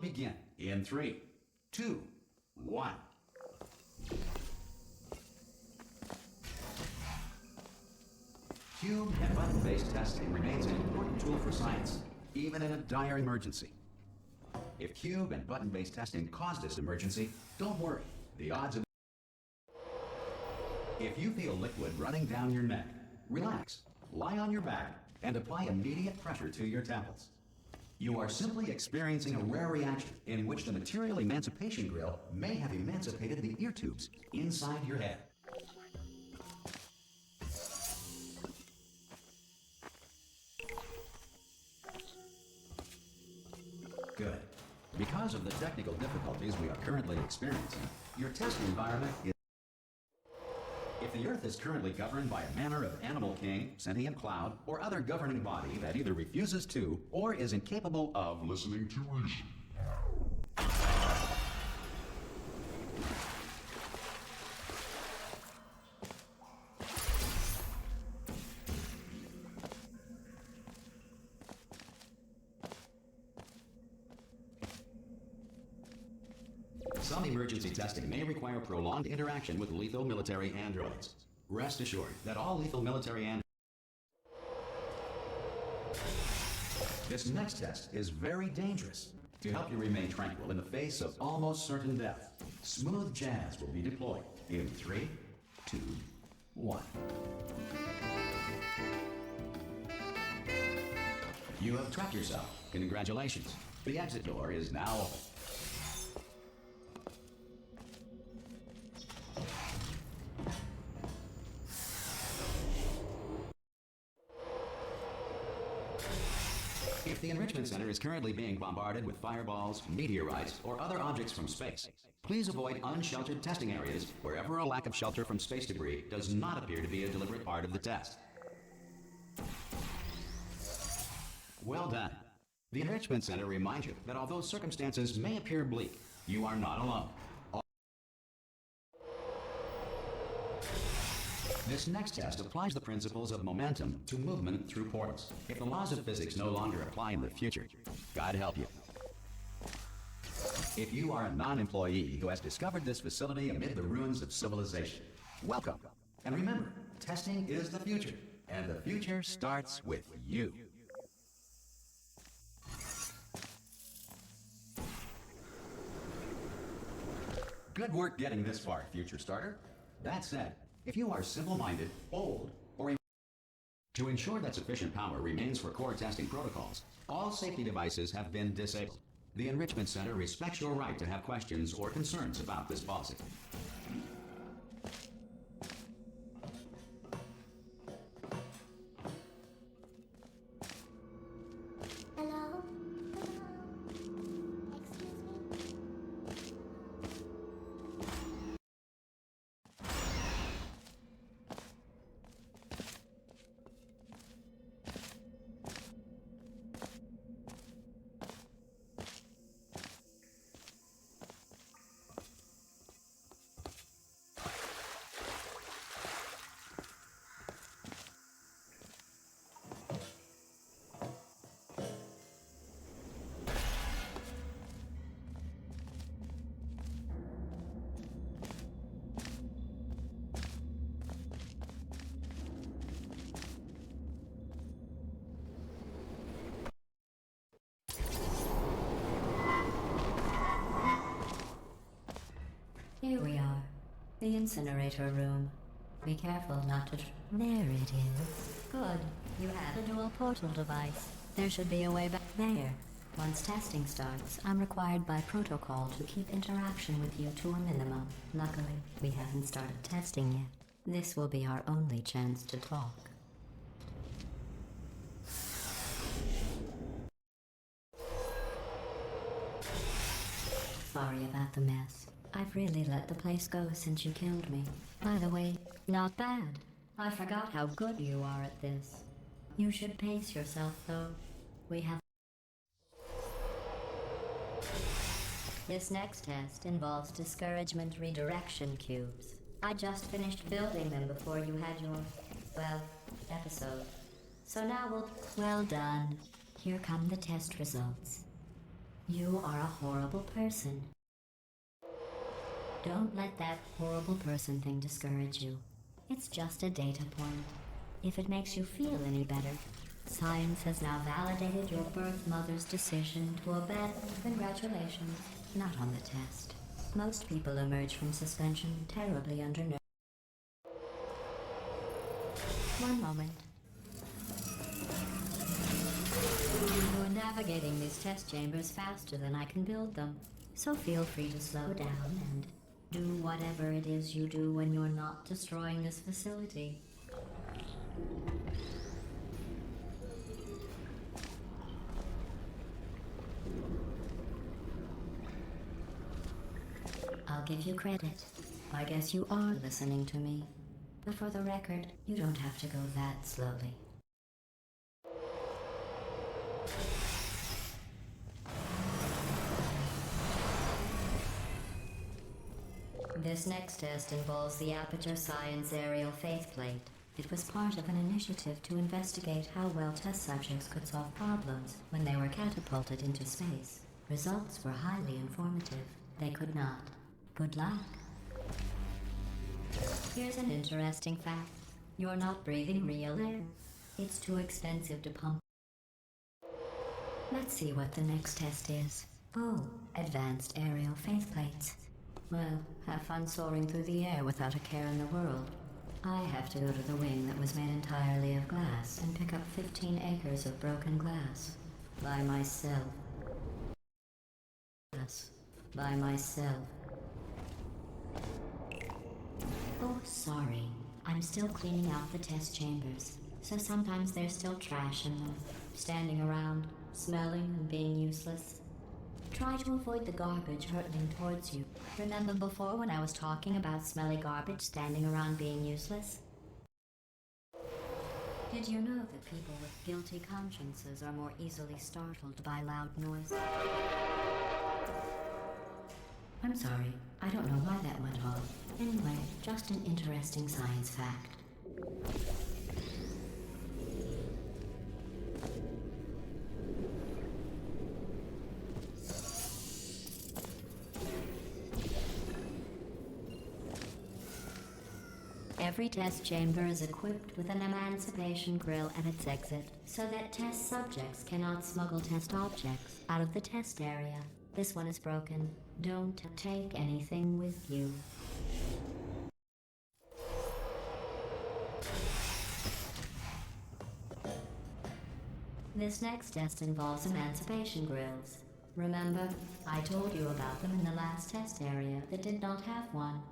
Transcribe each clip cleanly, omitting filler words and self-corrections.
Begin in 3, 2, 1. Cube and button-based testing remains an important tool for science, even in a dire emergency. If cube and button-based testing caused this emergency, don't worry. The odds of... If you feel liquid running down your neck, relax, lie on your back, and apply immediate pressure to your temples. You are simply experiencing a rare reaction in which the material emancipation grill may have emancipated the ear tubes inside your head. Good. Because of the technical difficulties we are currently experiencing, your test environment is... If the Earth is currently governed by a manner of animal king, sentient cloud, or other governing body that either refuses to or is incapable of listening to reason. Some emergency testing may require prolonged interaction with lethal military androids. Rest assured that all lethal military androids... This next test is very dangerous. To help you remain tranquil in the face of almost certain death, smooth jazz will be deployed in 3, 2, 1. You have trapped yourself. Congratulations. The exit door is now open. If the Enrichment Center is currently being bombarded with fireballs, meteorites, or other objects from space, please avoid unsheltered testing areas wherever a lack of shelter from space debris does not appear to be a deliberate part of the test. Well done. The Enrichment Center reminds you that although circumstances may appear bleak, you are not alone. This next test applies the principles of momentum to movement through portals. If the laws of physics no longer apply in the future, God help you. If you are a non-employee who has discovered this facility amid the ruins of civilization, welcome. And remember, testing is the future, and the future starts with you. Good work getting this far, future starter. That said, if you are simple-minded, old, or to ensure that sufficient power remains for core testing protocols, all safety devices have been disabled. The Enrichment Center respects your right to have questions or concerns about this policy. Hello? Here we are, the incinerator room. Be careful not to... There it is. Good. You have a dual portal device. There should be a way back there. Once testing starts, I'm required by protocol to keep interaction with you to a minimum. Luckily, we haven't started testing yet. This will be our only chance to talk. Sorry about the mess. I've really let the place go since you killed me. By the way, not bad. I forgot how good you are at this. You should pace yourself, though. We have... This next test involves discouragement redirection cubes. I just finished building them before you had your, well, episode. So now we'll... Well done. Here come the test results. You are a horrible person. Don't let that horrible person thing discourage you. It's just a data point. If it makes you feel any better, science has now validated your birth mother's decision to abandon. Congratulations. Not on the test. Most people emerge from suspension terribly undernourished. One moment. You're navigating these test chambers faster than I can build them, so feel free to slow down and do whatever it is you do when you're not destroying this facility. I'll give you credit. I guess you are listening to me. But for the record, you don't have to go that slowly. This next test involves the Aperture Science Aerial Faceplate. It was part of an initiative to investigate how well test subjects could solve problems when they were catapulted into space. Results were highly informative. They could not. Good luck. Here's an interesting fact. You're not breathing real air. It's too expensive to pump. Let's see what the next test is. Oh, advanced aerial faceplates. Well, have fun soaring through the air without a care in the world. I have to go to the wing that was made entirely of glass and pick up 15 acres of broken glass. By myself. Yes, by myself. Oh, sorry. I'm still cleaning out the test chambers, so sometimes there's still trash in them, standing around, smelling and being useless. Try to avoid the garbage hurtling towards you. Remember before when I was talking about smelly garbage standing around being useless? Did you know that people with guilty consciences are more easily startled by loud noise? I'm sorry, I don't know why that went off. Anyway, just an interesting science fact. Every test chamber is equipped with an emancipation grill at its exit, so that test subjects cannot smuggle test objects out of the test area. This one is broken. Don't take anything with you. This next test involves emancipation grills. Remember, I told you about them in the last test area that did not have one.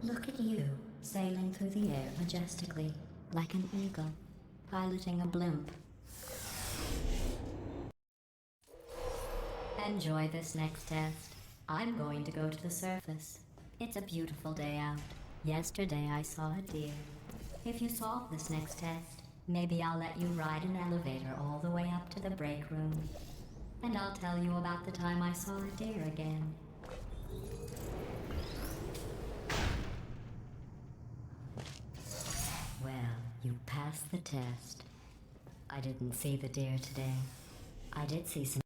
Look at you, sailing through the air majestically, like an eagle, piloting a blimp. Enjoy this next test. I'm going to go to the surface. It's a beautiful day out. Yesterday I saw a deer. If you solve this next test, maybe I'll let you ride an elevator all the way up to the break room. And I'll tell you about the time I saw a deer again. Well, you passed the test. I didn't see the deer today. I did see some.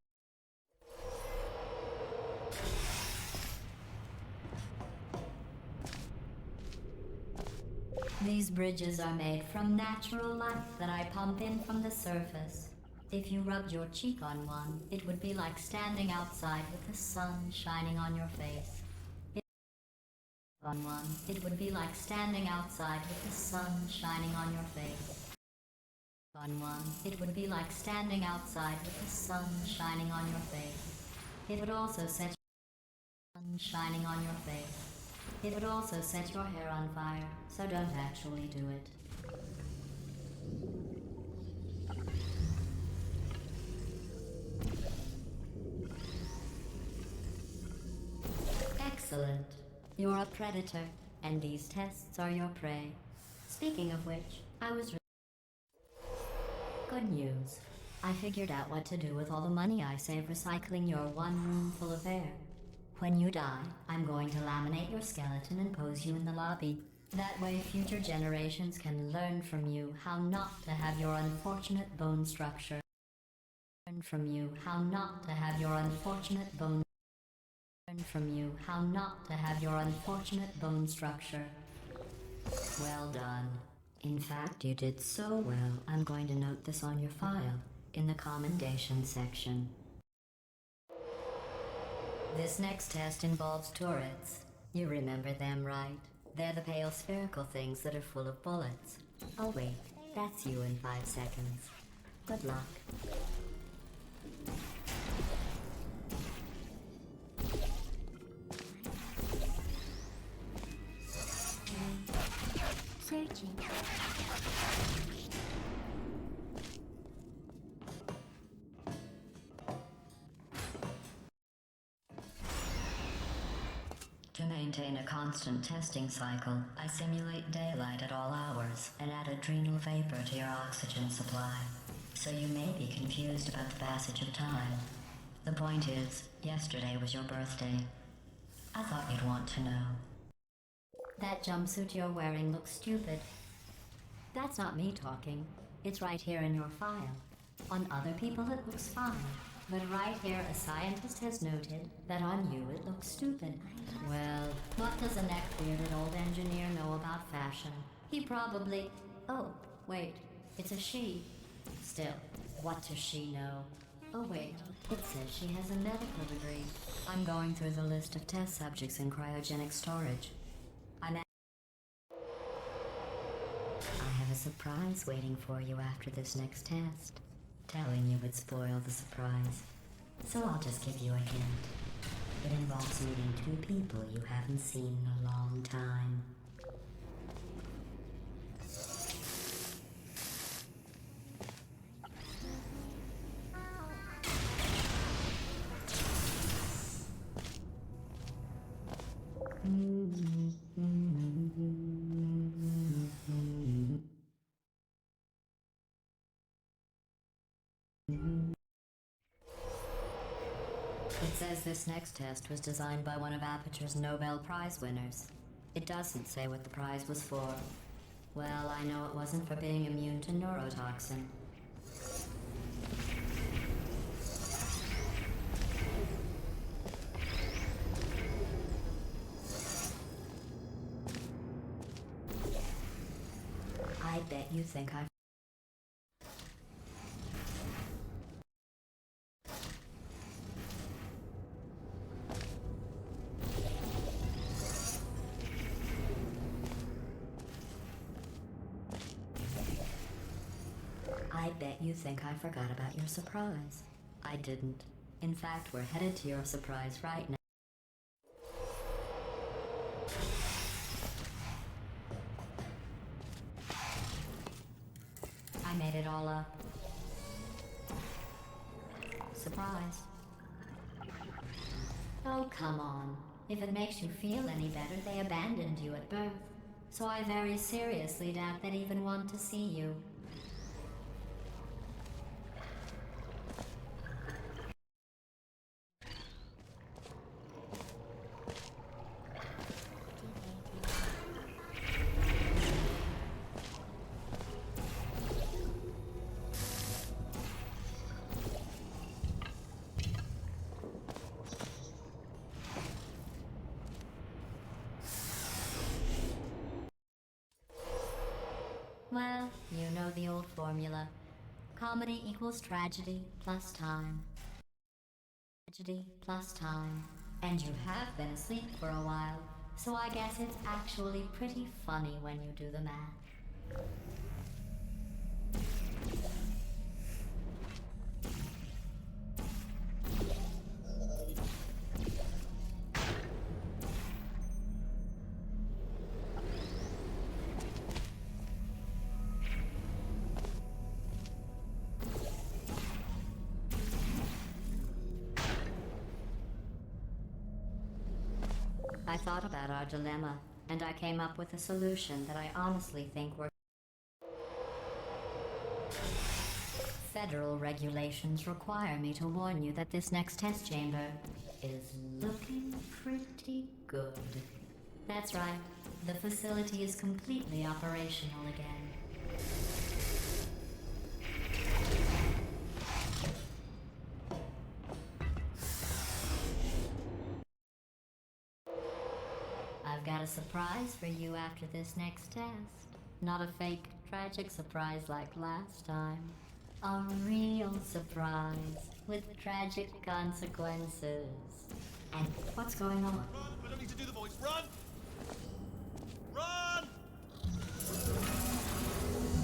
These bridges are made from natural light that I pump in from the surface. If you rubbed your cheek on one, it would be like standing outside with the sun shining on your face. On one, it would be like standing outside with the sun shining on your face. On one, it would be like standing outside with the sun shining on your face. It would also set sun shining on your face. It would also set your hair on fire, so don't actually do it. Excellent. You're a predator, and these tests are your prey. Speaking of which, Good news. I figured out what to do with all the money I saved recycling your one room full of air. When you die, I'm going to laminate your skeleton and pose you in the lobby. That way future generations can learn from you how not to have your unfortunate bone structure. Learn from you how not to have your unfortunate bone. Learn from you how not to have your unfortunate bone structure. Well done. In fact, you did so well, I'm going to note this on your file, in the commendation section. This next test involves turrets. You remember them, right? They're the pale spherical things that are full of bullets. Oh wait, that's you in 5 seconds. Good luck. Searching. To maintain a constant testing cycle, I simulate daylight at all hours and add adrenal vapor to your oxygen supply. So you may be confused about the passage of time. The point is, yesterday was your birthday. I thought you'd want to know. That jumpsuit you're wearing looks stupid. That's not me talking. It's right here in your file. On other people it looks fine. But right here a scientist has noted that on you it looks stupid. Well, what does a neck-bearded old engineer know about fashion? He probably... Oh, wait, it's a she. Still, what does she know? Oh wait, it says she has a medical degree. I'm going through the list of test subjects in cryogenic storage. I have a surprise waiting for you after this next test. Telling you would spoil the surprise. So I'll just give you a hint. It involves meeting 2 people you haven't seen in a long time. It says this next test was designed by one of Aperture's Nobel Prize winners. It doesn't say what the prize was for. Well, I know it wasn't for being immune to neurotoxin. I bet you think I bet you think I forgot about your surprise. I didn't. In fact, we're headed to your surprise right now. I made it all up. Surprise. Oh, come on. If it makes you feel any better, they abandoned you at birth. So I very seriously doubt they'd even want to see you. Well, you know the old formula. Comedy equals tragedy plus time. Tragedy plus time. And you have been asleep for a while, so I guess it's actually pretty funny when you do the math. I thought about our dilemma, and I came up with a solution that I honestly think works. Federal regulations require me to warn you that this next test chamber is looking pretty good. That's right. The facility is completely operational again. I've got a surprise for you after this next test. Not a fake, tragic surprise like last time. A real surprise with tragic consequences. And what's going on? Run! I don't need to do the voice. Run! Run!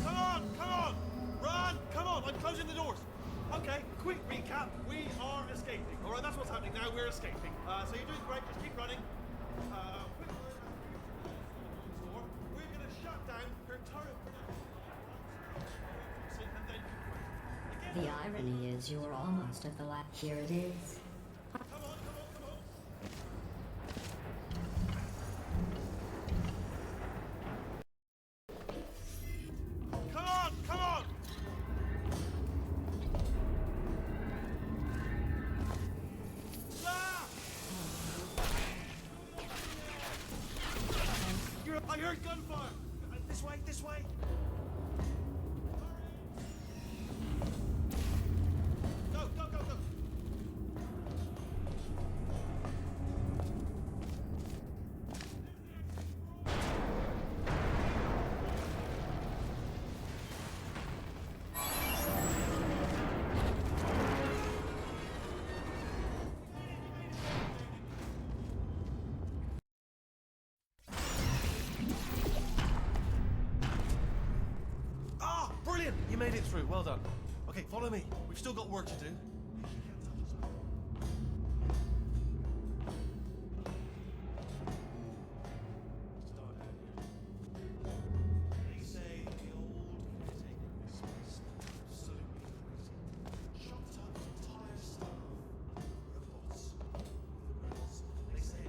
Come on! Come on! Run! Come on! I'm closing the doors. Okay, quick recap. We are escaping. All right, that's what's happening now. We're escaping. So you're doing great. Just keep running. Quick word after you we're going to shut down her turret. And then The irony is you were almost at the last. Here it is. come on, come on, come on. Come on, come on! Ah! I heard gunfire! This way, this way! Go, go, go, go! Ah, brilliant! You made it through. Well done. Okay, follow me. We've still got work to do. They say the old caretaker is absolutely crazy. Chopped up entire staff. Robots. Girls. They say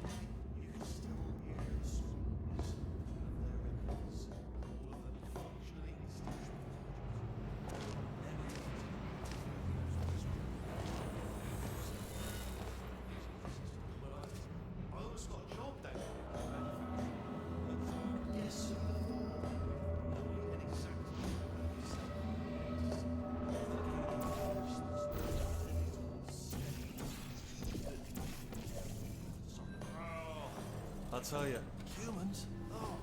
you can still hear the screams of their echoes. All of them functionally extinguished. I almost got a job down there. Yes. Only an exact I'll tell you, humans. Oh.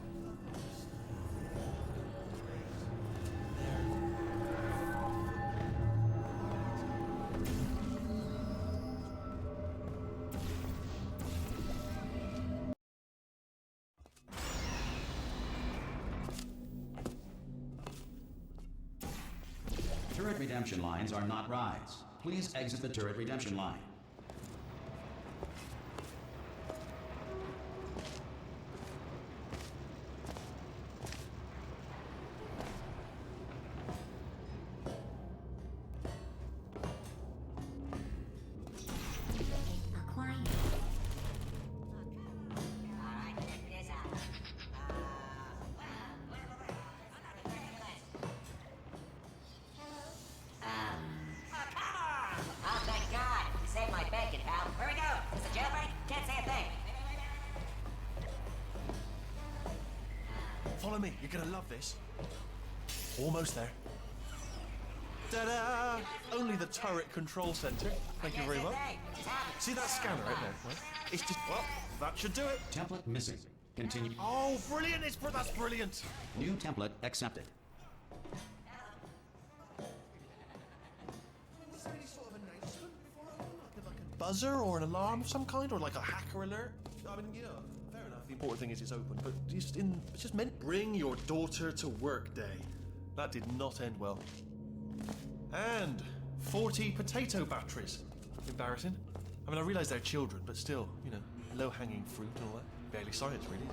Turret redemption lines are not rides. Please exit the turret redemption line. Quiet. Oh, thank God! You saved my bacon, pal. Where we go? Is this a jailbreak? Can't say a thing. Follow me. You're gonna love this. Almost there. Ta-da! Only the turret control center. Thank you very much. See that scanner right there? Right? It's just well, that should do it. Template missing. Continue. Oh, brilliant! That's brilliant. New template accepted. Was there any sort of announcement before I open? Like a buzzer or an alarm of some kind, or like a hacker alert? I mean, you know, fair enough. The important thing is it's open, but it's just meant. Bring your daughter to work day. That did not end well. And 40 potato batteries. Embarrassing. I mean, I realise they're children, but still, you know, low-hanging fruit and all that. Barely science, really.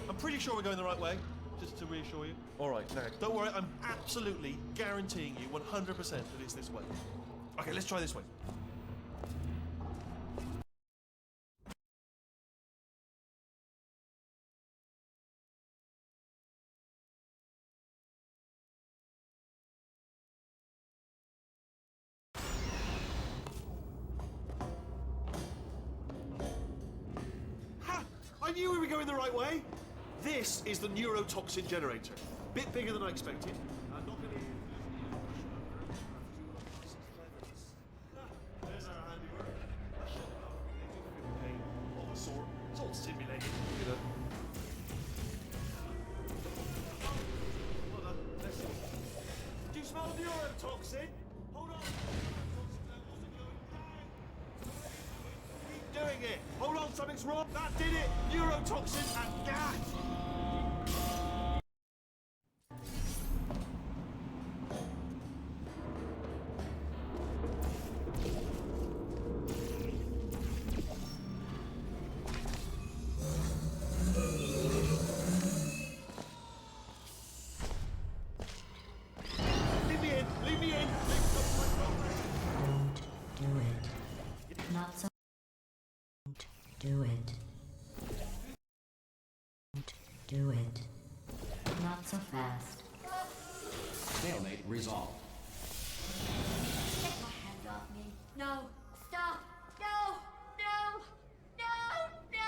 I'm pretty sure we're going the right way, just to reassure you. All right, now, don't worry, I'm absolutely guaranteeing you 100% that it's this way. Okay, let's try this way. knew we were going the right way. This is the neurotoxin generator. Bit bigger than I expected. I'm not going to... There's our handiwork. Pain, all the sort. It's all simulated, you know. Well done. Let's see. Do you smell neurotoxin? Hold on. Keep doing it. Hold on, something's wrong. That did it. Neurotoxin and gas. Leave me in. Leave me in. Don't do it. Not so. Don't do it. Don't do it. Not so fast. Stalemate resolved. Get my hands off me. No. Stop. No. No. No. No.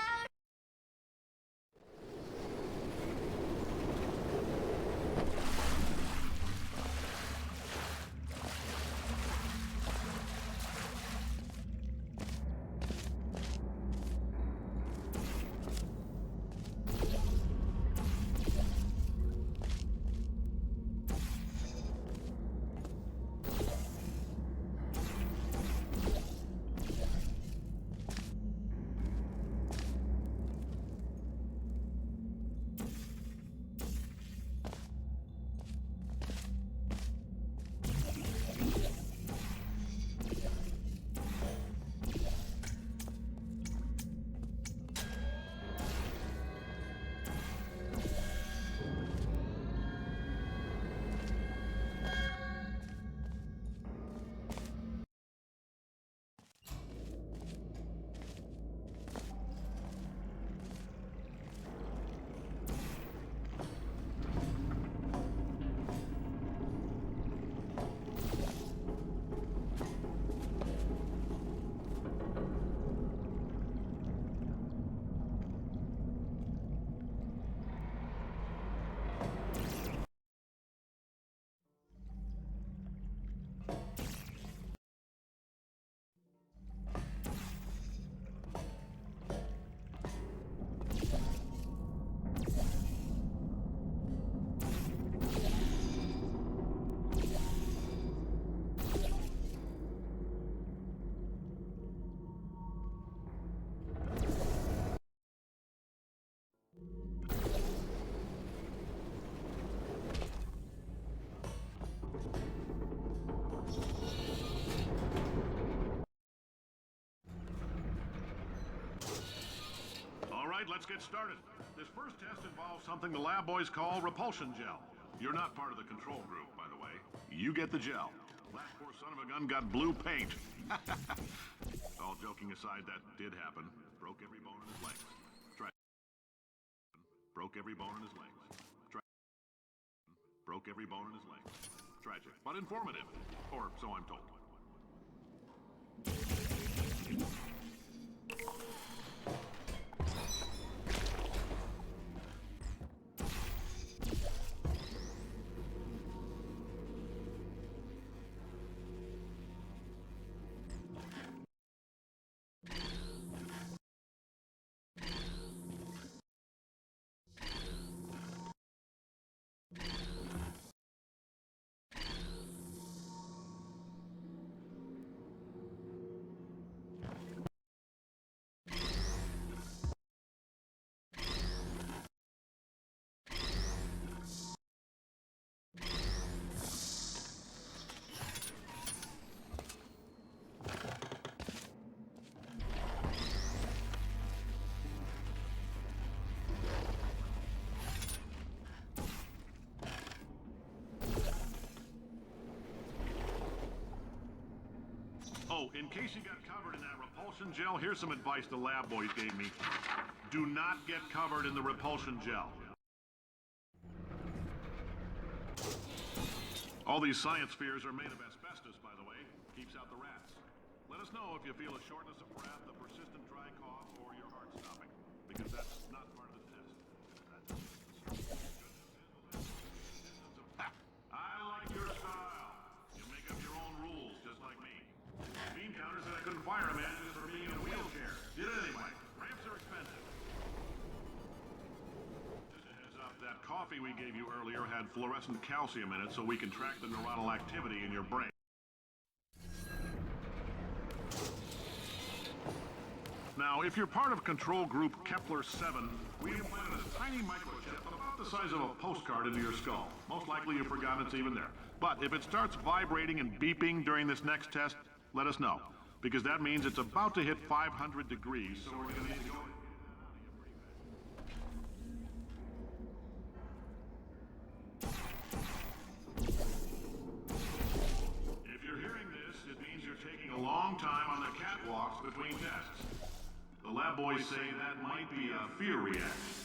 Let's get started. This first test involves something the lab boys call repulsion gel. You're not part of the control group, by the way. You get the gel. That poor son of a gun got blue paint. All joking aside, that did happen. Broke every bone in his legs. Broke every bone in his legs. Broke every bone in his legs. Tragic, but informative. Or so I'm told. Oh, in case you got covered in that repulsion gel, here's some advice the lab boys gave me. Do not get covered in the repulsion gel. All these science spheres are made of asbestos, by the way. Keeps out the rats. Let us know if you feel a shortness of breath, a persistent dry cough, or your heart stopping. because that's not part of the test. Ha! I like your style. You make up your own rules, just like me. Bean counter said I couldn't fire a man just for being in a wheelchair. Did it anyway. Ramps are expensive. Just a heads up, that coffee we gave you earlier had fluorescent calcium in it so we can track the neuronal activity in your brain. Now, if you're part of control group Kepler-7, we implanted a tiny microchip about the size of a postcard into your skull. Most likely you've forgotten it's even there. But if it starts vibrating and beeping during this next test, let us know. Because that means it's about to hit 500 degrees, so we're going to need to go. If you're hearing this, it means you're taking a long time on the catwalks between tests. The lab boys say that might be a fear reaction.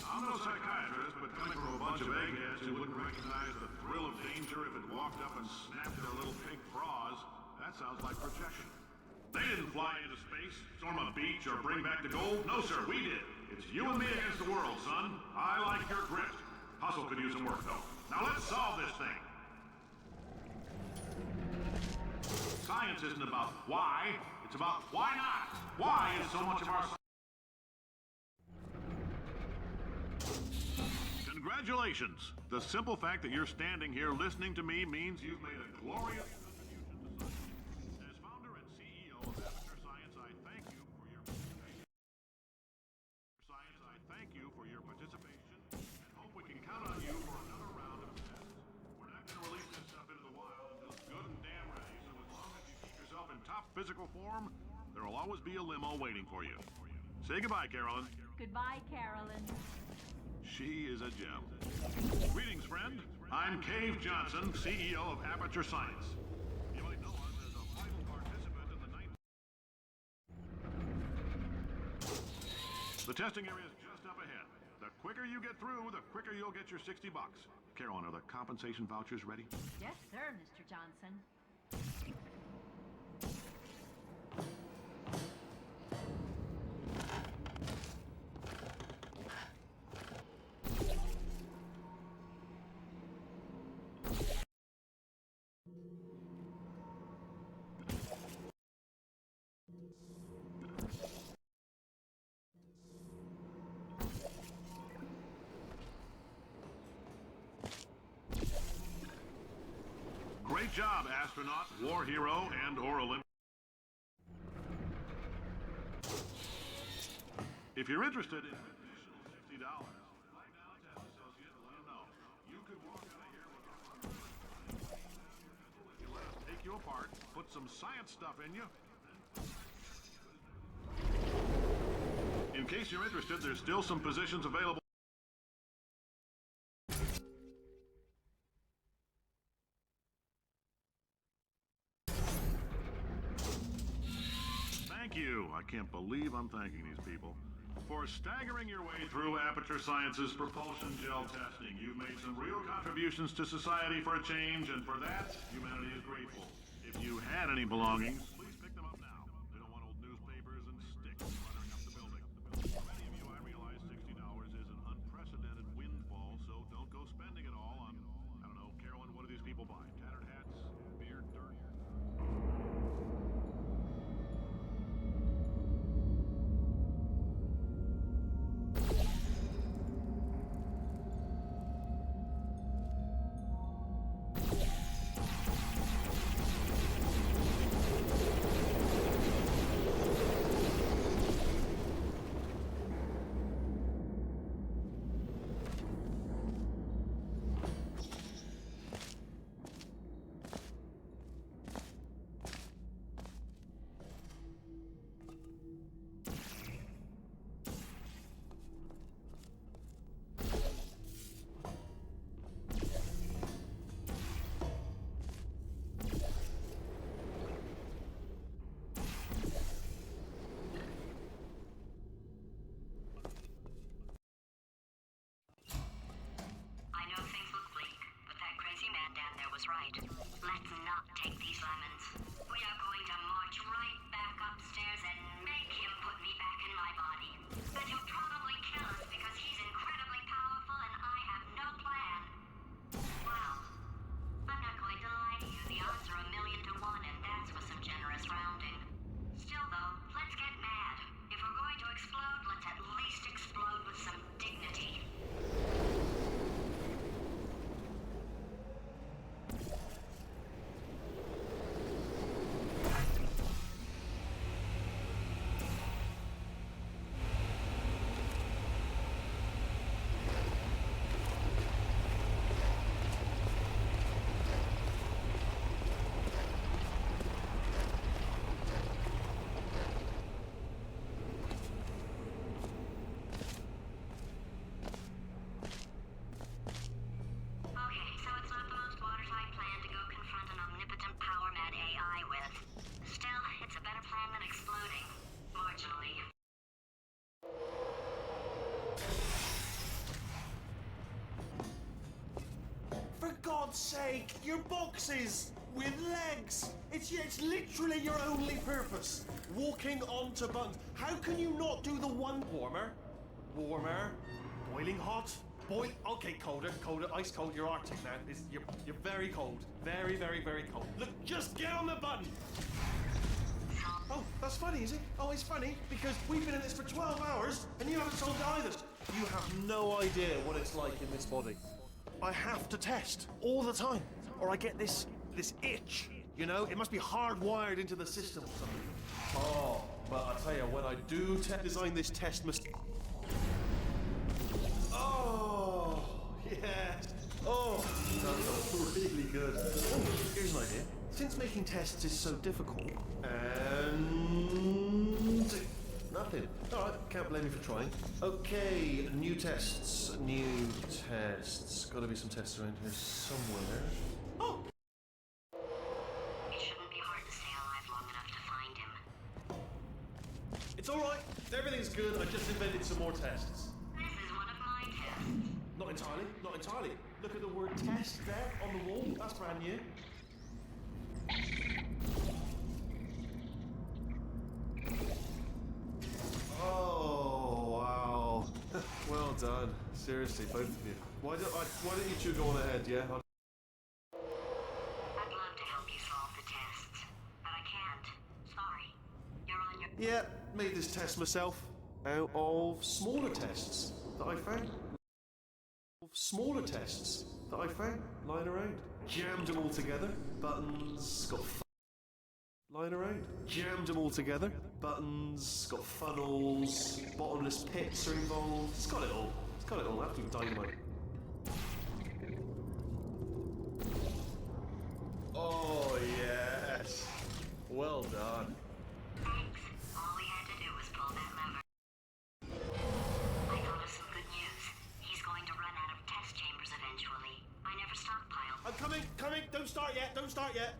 I'm no psychiatrist, but coming from a bunch of eggheads who wouldn't recognize the thrill of danger if it walked up and snapped their little pink bras, that sounds like projection. They didn't fly into space, storm a beach, or bring back the gold. No, sir, we did. It's you and me against the world, son. I like your grit. Hustle could use some work, though. Now let's solve this thing. Science isn't about why, it's about why not. Why is so much of our... Congratulations! The simple fact that you're standing here listening to me means you've made a glorious contribution to science. As founder and CEO of Aperture Science, I thank you for your participation. And hope we can count on you for another round of tests. We're not going to release this stuff into the wild until it's good and damn ready, so as long as you keep yourself in top physical form, there'll always be a limo waiting for you. Say goodbye, Carolyn. Goodbye, Carolyn. She is a gem. Greetings, friend. I'm Cave Johnson, CEO of Aperture Science. You might know us as a vital participant in the The testing area is just up ahead. The quicker you get through, the quicker you'll get your $60. Carolyn, are the compensation vouchers ready? Yes, sir, Mr. Johnson. Great job, astronaut, war hero, and or Olympian. If you're interested in an additional $60, flag down a test associate and let him know. You could walk out of here with if you let us take you apart, put some science stuff in you. In case you're interested, there's still some positions available. Thank you. I can't believe I'm thanking these people. For staggering your way through Aperture Science's propulsion gel testing, you've made some real contributions to society for a change, and for that, humanity is grateful. If you had any belongings, please pick them up now. They don't want old newspapers and sticks cluttering up the building. For many of you, I realize $60 is an unprecedented windfall, so don't go spending it all on, I don't know, Carolyn, what do these people buy? Tattered hats? Beer, dirt? God's sake! Your boxes with legs! It's literally your only purpose. Walking onto buttons. How can you not do the one warmer? Warmer. Boiling hot. Okay, colder, ice cold. You're Arctic now. You're very cold. Very, very, very cold. Look, just get on the button. Oh, that's funny, is it? Oh, it's funny because we've been in this for 12 hours and you haven't solved either. You have no idea what it's like in this body. I have to test all the time, or I get this itch. You know, it must be hardwired into the system or something. Oh, but I tell you, when I do design this test Oh, yes. Oh, that felt really good. Oh, here's an idea. Since making tests is so difficult, and nothing. All right, can't blame you for trying. Okay, new tests. Got to be some tests around here somewhere. Oh. It shouldn't be hard to stay alive long enough to find him. It's all right. Everything's good. I just invented some more tests. This is one of my tests. Not entirely. Look at the word test there on the wall. That's brand new. Oh, wow. Well done. Seriously, both of you. Why don't you two go on ahead, yeah? I'd love to help you solve the tests, but I can't. Sorry. You're on your... Yeah, made this test myself. Out of smaller tests that I found. Lying around. Jammed them all together. Buttons got lying around. Jammed them all together. Buttons got funnels. Bottomless pits are involved. It's got it all. Absolute dynamite. Oh yes. Well done. Thanks. All we had to do was pull that lever. I thought of some good news. He's going to run out of test chambers eventually. I never stockpiled. I'm coming. Don't start yet.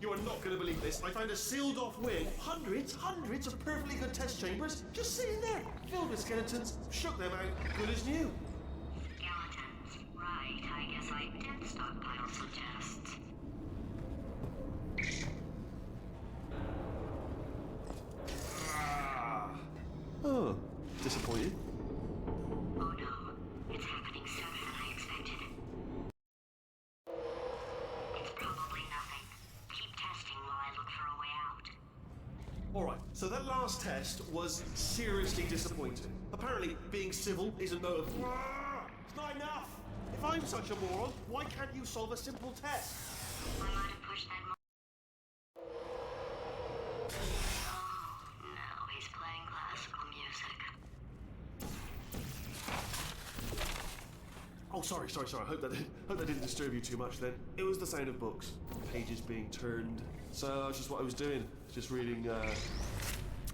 You are not going to believe this. I found a sealed off wing. Hundreds of perfectly good test chambers just sitting there, filled with skeletons. Shook them out, good as new. Skeletons. Right, I guess I did stockpile some tests. Oh, disappointed. Oh no, it's happening sooner than I expected. It's probably nothing. Keep testing while I look for a way out. Alright, so that last test was seriously disappointing. Apparently, being civil isn't no... It's not enough! If I'm such a moron, why can't you solve a simple test? I might have pushed that Oh, no, he's playing classical music. Oh, sorry. I hope that didn't disturb you too much then. It was the sound of books. Pages being turned. So that's just what I was doing. Just reading,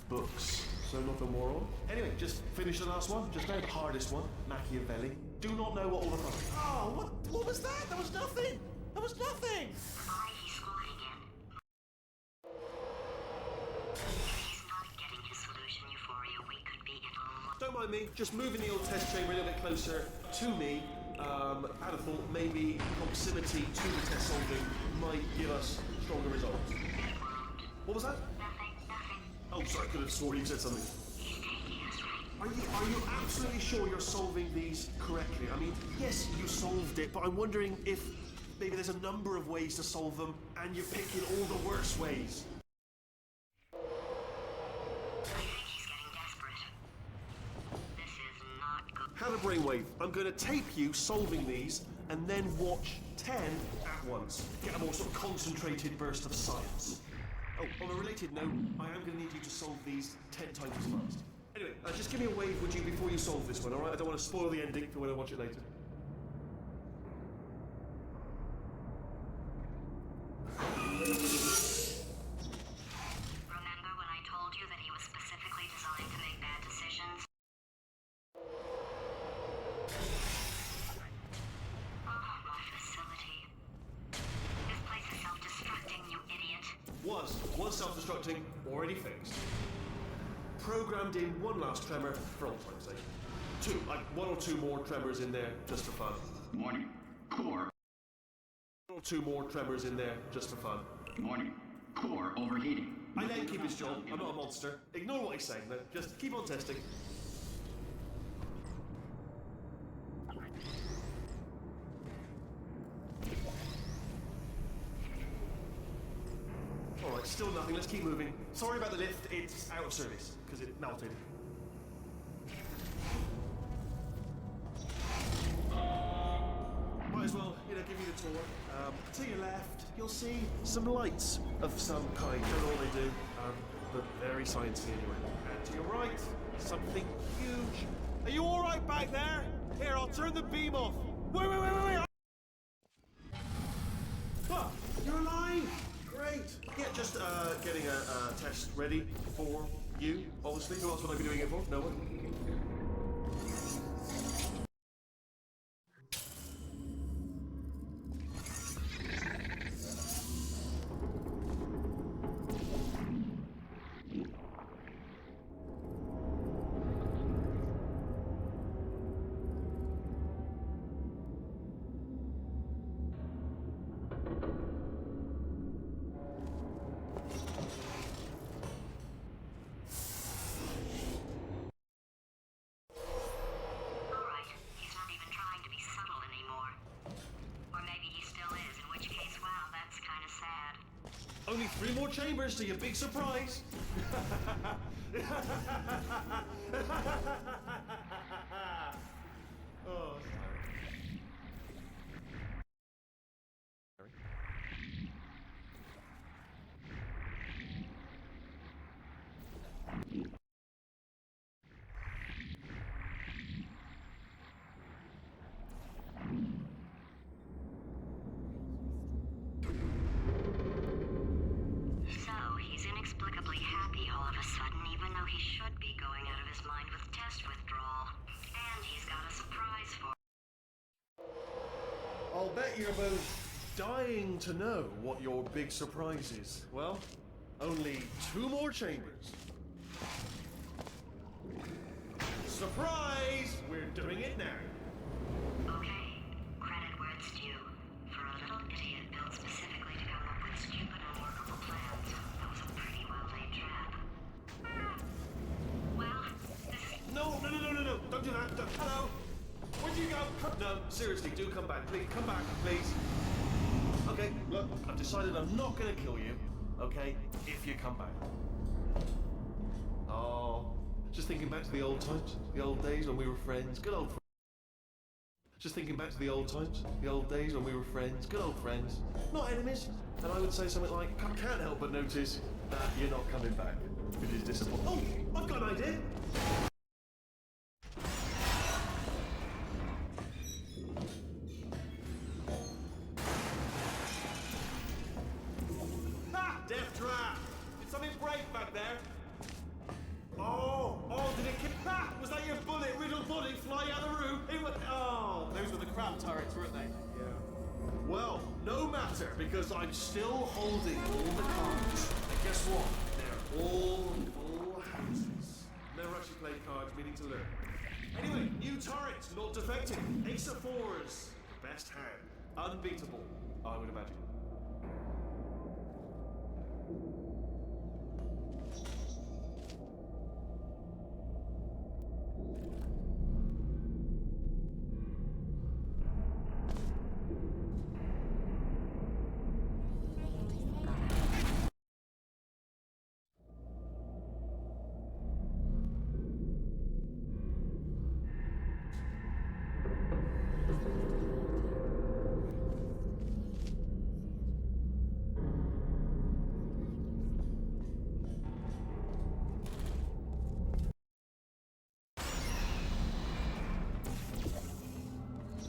books. So not a moron. Anyway, just finish the last one. Just now, hardest one. Machiavelli. Do not know what all the fun... Oh, what was that? That was nothing! Why he's squatting in? If he's not getting his solution euphoria, we could be in a lot. Don't mind me, just moving the old test chamber a little bit closer to me. I'd have thought maybe proximity to the test solving might give us stronger results. What was that? Nothing. Oh, sorry, I could have sworn you said something. He's taking us right. Are you absolutely sure you're solving these correctly? I mean, yes, you solved it, but I'm wondering if maybe there's a number of ways to solve them, and you're picking all the worst ways. I think he's getting desperate. This is not good. Have a brainwave. I'm going to tape you solving these, and then watch 10 at once. Get a more sort of concentrated burst of science. Oh, on a related note, I am going to need you to solve these 10 times as fast. Anyway, just give me a wave, would you, before you solve this one, alright? I don't want to spoil the ending for when I watch it later. Remember when I told you that he was specifically designed to make bad decisions? Oh, my facility. This place is self-destructing, you idiot. Was self-destructing, already fixed. Programmed in one last tremor for old time's sake. Two, like one or two more tremors in there just for fun. Warning. Core Throw 2 more tremors in there, just for fun. Warning. Core overheating. I let him keep his job. I'm not a monster. Ignore what he's saying, then. Just keep on testing. Alright, still nothing. Let's keep moving. Sorry about the lift. It's out of service, because it melted. Might as well, give you the tour. To your left, you'll see some lights of some kind. Don't know what they do, but very sciencey anyway. And to your right, something huge. Are you all right back there? Here, I'll turn the beam off. Wait! Oh, you're alive! Great. Yeah, just getting a test ready for you. Obviously, who else would I be doing it for? No one. Only 3 more chambers to your big surprise. Oh, I'll bet you're both dying to know what your big surprise is. Well, only 2 more chambers. Surprise! We're doing it now. Okay, credit where it's due. For a little idiot built specifically to come up with stupid, unworkable plans, that was a pretty well-laid trap. Well, this is... No! Don't do that! Hello! Where'd you go? No, seriously, do come back. Please, come back, please. Okay, look, I've decided I'm not gonna kill you, okay, if you come back. Oh, just thinking back to the old times, the old days when we were friends, good old friends. Just thinking back to the old times, the old days when we were friends, good old friends, not enemies. And I would say something like, I can't help but notice that you're not coming back, which is disappointing. Oh, I've got an idea. Death trap! Did something break back there? Oh, did it kick? Ha! Was that your bullet-riddled body flying out of the room? It was. Oh, those were the crab turrets, weren't they? Yeah. Well, no matter, because I'm still holding all the cards. And guess what? They're all full houses. Never actually played cards, meaning to learn. Anyway, new turret, not defecting. Ace of 4s. Best hand. Unbeatable, I would imagine.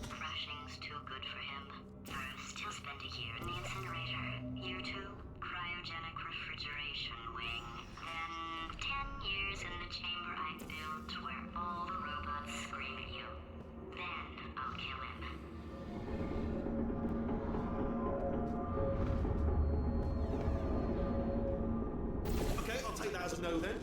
Crashing's too good for him. First, he'll spend a year in the incinerator. Year 2, cryogenic refrigeration wing. Then 10 years in the chamber I built where all the robots scream at you. Then I'll kill him. Okay, I'll take that as a no then.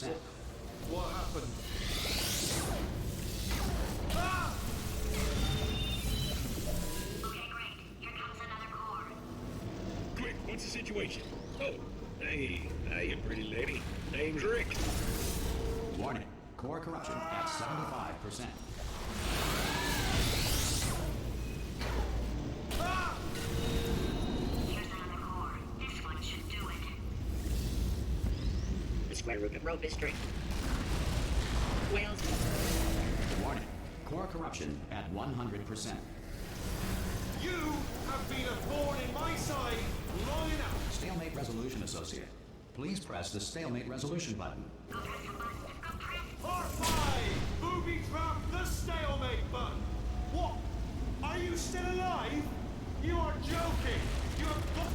What happened? Ah! Okay, great. Here comes another core. Quick, what's the situation? Oh, hey, hiya, pretty lady. Name's Rick. Warning. Core corruption at 75%. Ah! Here's another core. This one should do it. The square root of road district. Wales. Warning. Core corruption at 100%. You have been a thorn in my side long enough. Stalemate resolution associate. Please press the stalemate resolution button. R5! Booby trap the stalemate button! What? Are you still alive? You are joking! You have got...